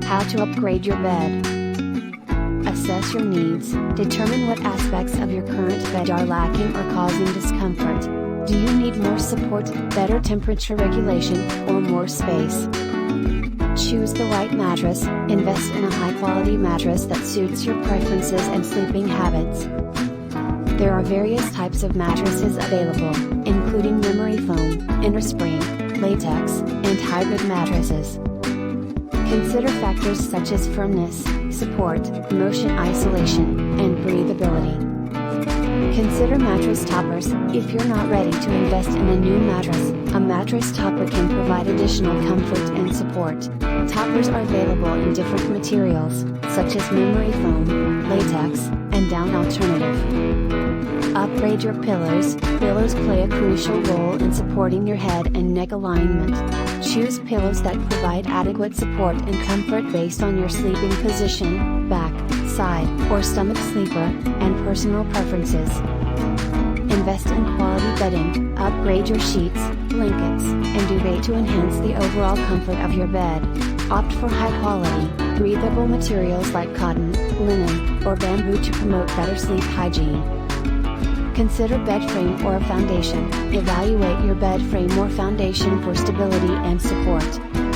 How to upgrade your bed. Assess your needs, determine what aspects of your current bed are lacking or causing discomfort. Do you need more support, better temperature regulation, or more space? Choose the right mattress. Invest in a high-quality mattress that suits your preferences and sleeping habits. There are various types of mattresses available, including memory foam, innerspring, latex, and hybrid mattresses. Consider factors such as firmness, support, motion isolation, and breathability. Consider mattress toppers. If you're not ready to invest in a new mattress, a mattress topper can provide additional comfort and support. Toppers are available in different materials, such as memory foam, latex, and down alternative. Upgrade your pillows. Pillows play a crucial role in supporting your head and neck alignment. Choose pillows that provide adequate support and comfort based on your sleeping position, back, side, or stomach sleeper, and personal preferences. Invest in quality bedding. Upgrade your sheets, blankets, and duvet to enhance the overall comfort of your bed. Opt for high-quality, breathable materials like cotton, linen, or bamboo to promote better sleep hygiene. Consider bed frame or a foundation. Evaluate your bed frame or foundation for stability and support.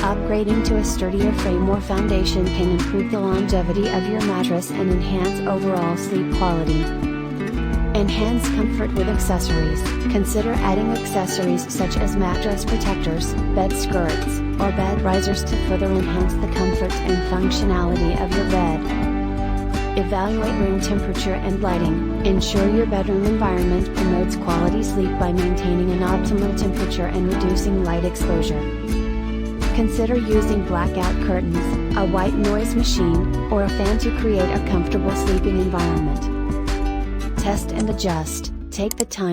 Upgrading to a sturdier frame or foundation can improve the longevity of your mattress and enhance overall sleep quality. Enhance comfort with accessories. Consider adding accessories such as mattress protectors, bed skirts, or bed risers to further enhance the comfort and functionality of your bed. Evaluate room temperature and lighting. Ensure your bedroom environment promotes quality sleep by maintaining an optimal temperature and reducing light exposure. Consider using blackout curtains, a white noise machine, or a fan to create a comfortable sleeping environment. Test and adjust. Take the time